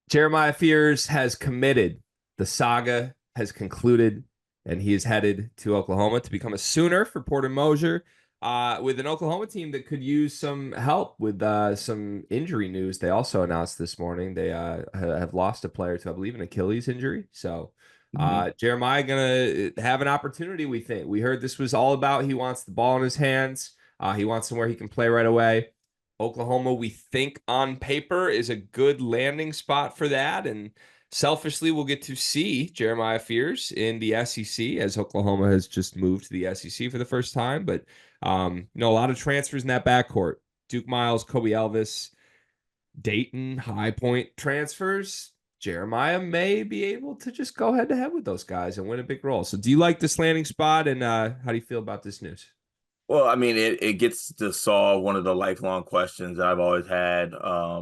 Jeremiah Fears has committed. The saga has concluded, and he is headed to Oklahoma to become a Sooner for Porter Moser, with an Oklahoma team that could use some help with some injury news. They also announced this morning they have lost a player to, I believe, an Achilles injury. So Mhm. Jeremiah gonna have an opportunity. We think we heard this was all about. He wants the ball in his hands. He wants somewhere he can play right away. Oklahoma, we think on paper, is a good landing spot for that. And selfishly, we'll get to see Jeremiah Fears in the SEC as Oklahoma has just moved to the SEC for the first time. But, a lot of transfers in that backcourt. Duke Miles, Kobe Elvis, Dayton, High Point transfers. Jeremiah may be able to just go head to head with those guys and win a big role. So, do you like this landing spot? And how do you feel about this news? Well, I mean, it gets to solve one of the lifelong questions that I've always had,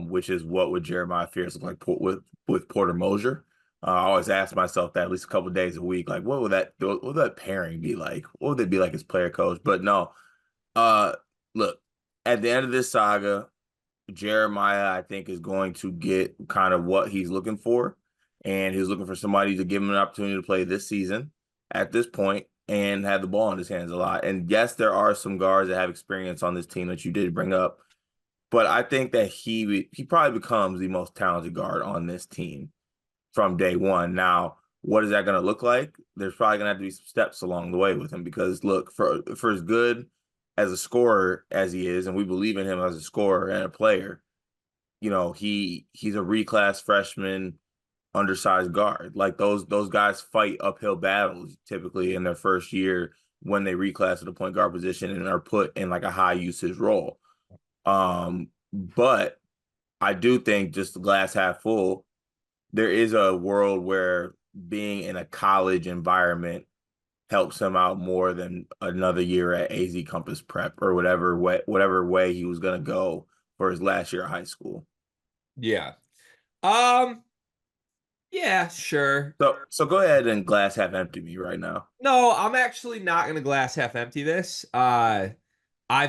which is what would Jeremiah Fears look like with Porter Moser? I always ask myself that at least a couple of days a week, like what would that pairing be like? What would they be like as player coach? But no, uh, look, at the end of this saga, Jeremiah, I think, is going to get kind of what he's looking for. And he's looking for somebody to give him an opportunity to play this season at this point and have the ball in his hands a lot. And yes, there are some guards that have experience on this team that you did bring up, but I think that he probably becomes the most talented guard on this team from day one. Now, what is that going to look like? There's probably going to have to be some steps along the way with him because look, for as good as a scorer as he is, and we believe in him as a scorer and a player, he's a reclass freshman, undersized guard. Like those guys fight uphill battles typically in their first year when they reclass to the point guard position and are put in like a high usage role. But I do think, just the glass half full, there is a world where being in a college environment helps him out more than another year at AZ Compass Prep or whatever way he was going to go for his last year of high school. Yeah. Um, yeah, sure. So go ahead and glass half empty me right now. No, I'm actually not going to glass half empty this. I've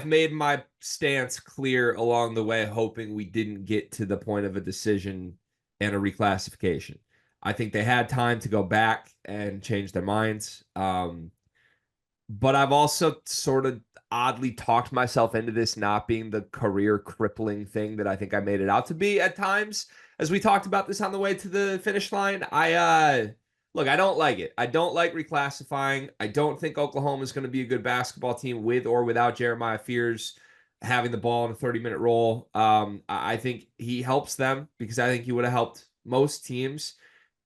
made my stance clear along the way, hoping we didn't get to the point of a decision and a reclassification. I think they had time to go back and change their minds. But I've also sort of oddly talked myself into this not being the career crippling thing that I think I made it out to be at times. As we talked about this on the way to the finish line, I don't like it. I don't like reclassifying. I don't think Oklahoma is going to be a good basketball team with or without Jeremiah Fears having the ball in a 30-minute role. I think he helps them because I think he would have helped most teams,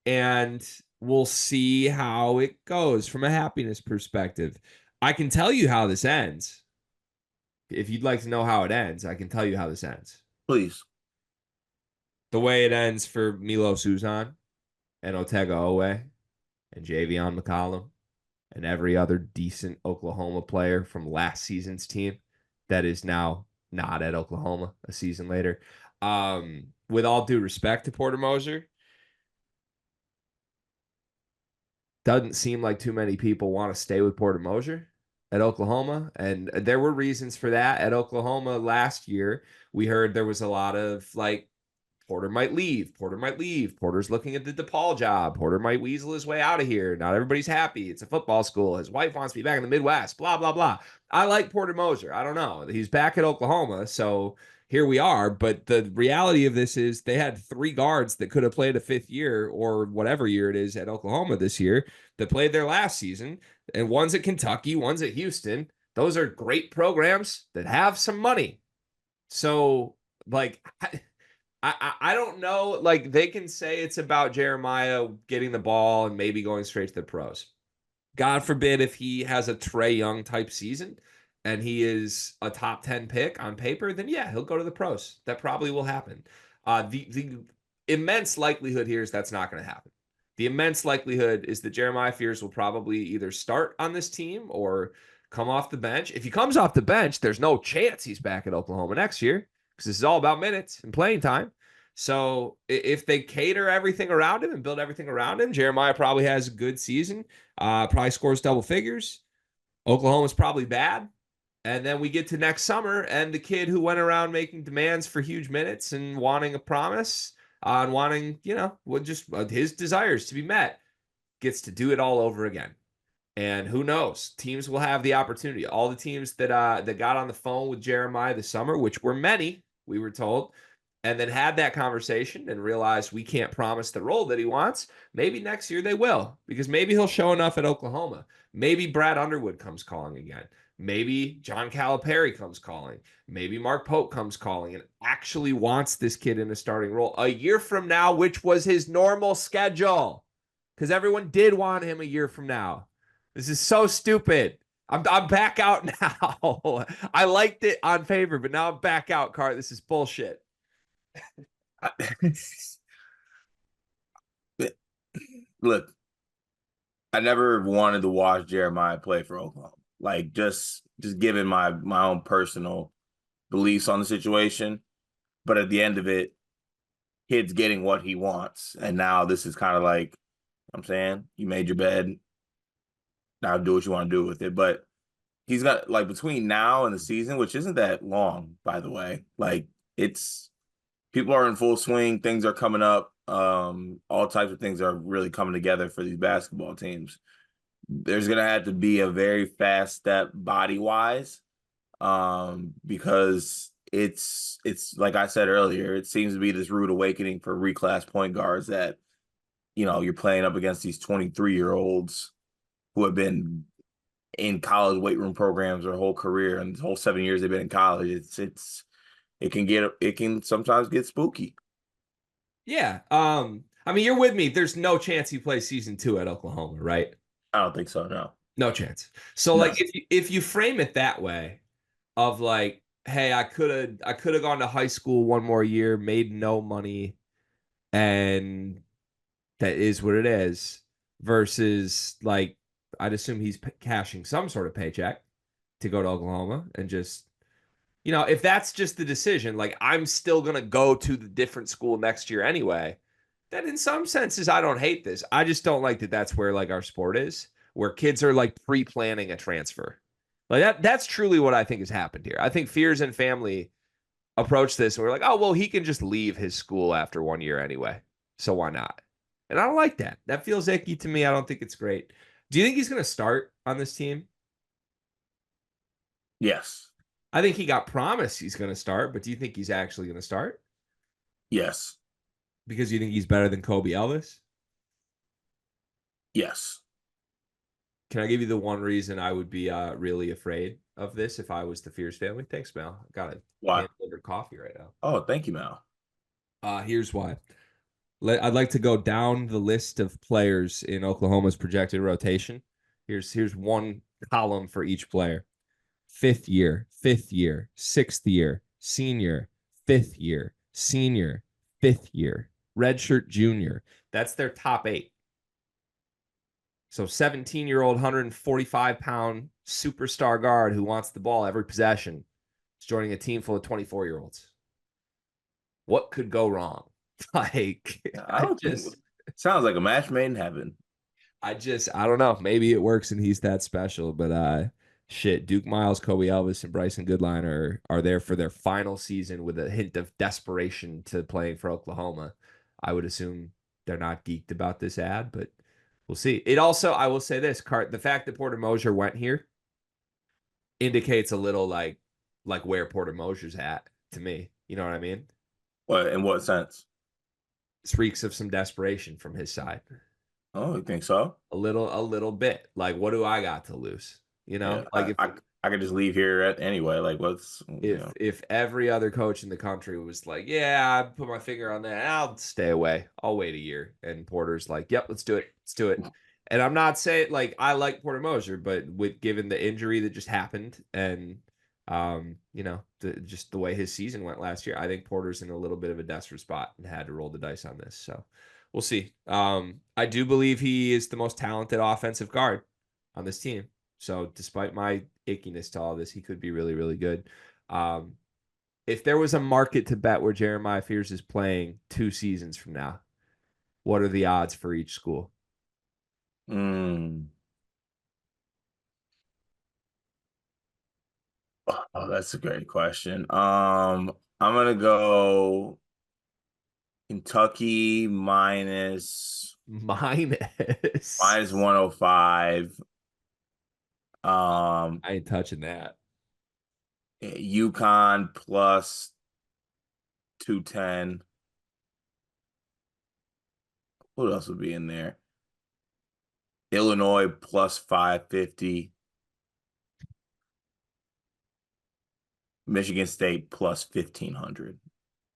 and we'll see how it goes from a happiness perspective. I can tell you how this ends. If you'd like to know how it ends, I can tell you how this ends. Please. The way it ends for Milo Suzan and Otega Owe and Javion McCollum and every other decent Oklahoma player from last season's team that is now not at Oklahoma a season later. With all due respect to Porter Moser, doesn't seem like too many people want to stay with Porter Moser at Oklahoma. And there were reasons for that. At Oklahoma last year, we heard there was a lot of like, Porter might leave. Porter might leave. Porter's looking at the DePaul job. Porter might weasel his way out of here. Not everybody's happy. It's a football school. His wife wants to be back in the Midwest. Blah, blah, blah. I like Porter Moser. I don't know. He's back at Oklahoma. So here we are. But the reality of this is they had three guards that could have played a fifth year or whatever year it is at Oklahoma this year that played their last season. And one's at Kentucky, one's at Houston. Those are great programs that have some money. So, like, I don't know. Like, they can say it's about Jeremiah getting the ball and maybe going straight to the pros. God forbid if he has a Trey Young type season and he is a top 10 pick on paper, then yeah, he'll go to the pros. That probably will happen. The immense likelihood here is that's not going to happen. The immense likelihood is that Jeremiah Fears will probably either start on this team or come off the bench. If he comes off the bench, there's no chance he's back at Oklahoma next year because this is all about minutes and playing time. So if they cater everything around him and build everything around him, Jeremiah probably has a good season, probably scores double figures. Oklahoma's probably bad. And then we get to next summer, and the kid who went around making demands for huge minutes and wanting a promise on wanting, just his desires to be met, gets to do it all over again. And who knows? Teams will have the opportunity. All the teams that got on the phone with Jeremiah this summer, which were many, we were told, and then had that conversation and realized we can't promise the role that he wants. Maybe next year they will, because maybe he'll show enough at Oklahoma. Maybe Brad Underwood comes calling again. Maybe John Calipari comes calling. Maybe Mark Pope comes calling and actually wants this kid in a starting role a year from now, which was his normal schedule. Because everyone did want him a year from now. This is so stupid. I'm back out now. I liked it on favor, but now I'm back out, Cart. This is bullshit. Look, I never wanted to watch Jeremiah play for Oklahoma. Like just given my own personal beliefs on the situation. But at the end of it, kid's getting what he wants. And now this is kind of like, I'm saying, you made your bed. Now do what you want to do with it. But he's got like between now and the season, which isn't that long, by the way. Like it's people are in full swing, things are coming up. All types of things are really coming together for these basketball teams. There's gonna have to be a very fast step body wise, because it's like I said earlier, it seems to be this rude awakening for reclass point guards that you're playing up against these 23-year-olds who have been in college weight room programs their whole career and the whole 7 years they've been in college. It can sometimes get spooky. Yeah. I mean, you're with me. There's no chance he plays season 2 at Oklahoma, right? I don't think so. No, No chance. So no. like if you frame it that way of like, hey, I could have gone to high school one more year, made no money, and that is what it is, versus like I'd assume he's cashing some sort of paycheck to go to Oklahoma and just if that's just the decision, like I'm still gonna go to the different school next year anyway, then in some senses I don't hate this. I just don't like that that's where like our sport is, where kids are like pre-planning a transfer. Like that's truly what I think has happened here. I think Fears and family approach this and we're like, oh well, he can just leave his school after 1 year anyway. So why not? And I don't like that. That feels icky to me. I don't think it's great. Do you think he's gonna start on this team? Yes, I think he got promised he's going to start, but do you think he's actually going to start? yes, Because you think he's better than Kobe Elvis? yes. Can I give you the one reason I would be really afraid of this if I was the Fierce family? Thanks, Mel. I got a Why? hand delivered coffee right now. Oh, thank you, Mal. Here's why. I'd like to go down the list of players in Oklahoma's projected rotation. Here's one column for each player. Fifth year, sixth year, senior, fifth year, senior, fifth year, redshirt junior. That's their top 8. So 17-year-old, 145-pound superstar guard who wants the ball every possession is joining a team full of 24-year-olds. What could go wrong? Like, I don't think sounds like a match made in heaven. I don't know. Maybe it works and he's that special, but shit, Duke Miles, Kobe Elvis, and Bryson Goodline are there for their final season with a hint of desperation to playing for Oklahoma. I would assume they're not geeked about this ad, but we'll see. It also, I will say this, Cart, the fact that Porter Moser went here indicates a little like where Porter Moser's at to me. You know what I mean? What in what sense? It reeks of some desperation from his side. Oh, you think so? A little bit. Like, what do I got to lose? Yeah, Like I could just leave here anyway. Like, what's if every other coach in the country was like, yeah, I put my finger on that, I'll stay away. I'll wait a year. And Porter's like, yep, let's do it. Let's do it. And I'm not saying like I like Porter Moser, but with given the injury that just happened and just the way his season went last year, I think Porter's in a little bit of a desperate spot and had to roll the dice on this. So we'll see. I do believe he is the most talented offensive guard on this team. So despite my ickiness to all this, he could be really, really good. Um, if there was a market to bet where Jeremiah Fears is playing 2 seasons from now, what are the odds for each school? mm. Oh, that's a great question. I'm gonna go Kentucky minus Minus. 105. Um, I ain't touching that. UConn plus 210. What else would be in there? Illinois plus 550. Michigan State plus 1500.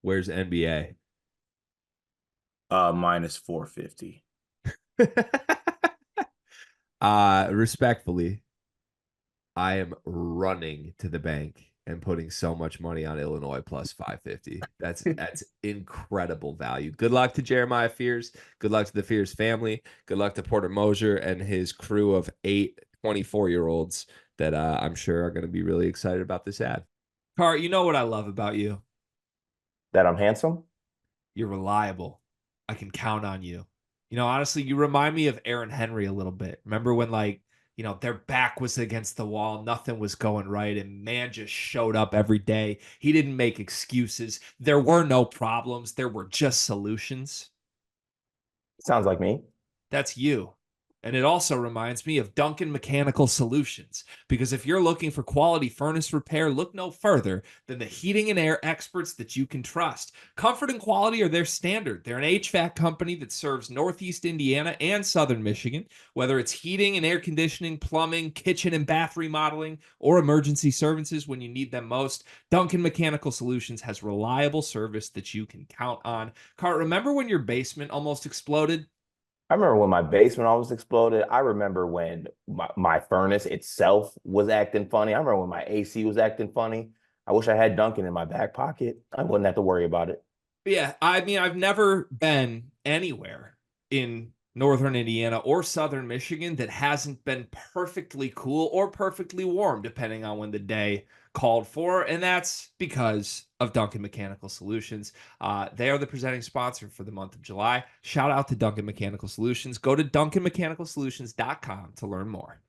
Where's NBA? Minus 450. Respectfully, I am running to the bank and putting so much money on Illinois plus 550. That's incredible value. Good luck to Jeremiah Fears. Good luck to the Fears family. Good luck to Porter Mosier and his crew of 8 24-year-olds that I'm sure are going to be really excited about this ad. Car, you know what I love about you? That I'm handsome? You're reliable. I can count on you. Honestly, you remind me of Aaron Henry a little bit. Remember when their back was against the wall, nothing was going right, and man just showed up every day. He didn't make excuses. There were no problems. There were just solutions. Sounds like me. That's you. And it also reminds me of Duncan Mechanical Solutions, because if you're looking for quality furnace repair, look no further than the heating and air experts that you can trust. Comfort and quality are their standard. They're an HVAC company that serves Northeast Indiana and Southern Michigan, whether it's heating and air conditioning, plumbing, kitchen and bath remodeling, or emergency services when you need them most. Duncan Mechanical Solutions has reliable service that you can count on. Cart, remember when your basement almost exploded? I remember when my basement almost exploded. I remember when my furnace itself was acting funny. I remember when my AC was acting funny. I wish I had Dunkin' in my back pocket. I wouldn't have to worry about it. Yeah, I mean, I've never been anywhere in northern Indiana or southern Michigan that hasn't been perfectly cool or perfectly warm, depending on when the day called for. And that's because of Duncan Mechanical Solutions. They are the presenting sponsor for the month of July. Shout out to Duncan Mechanical Solutions. Go to duncanmechanicalsolutions.com to learn more.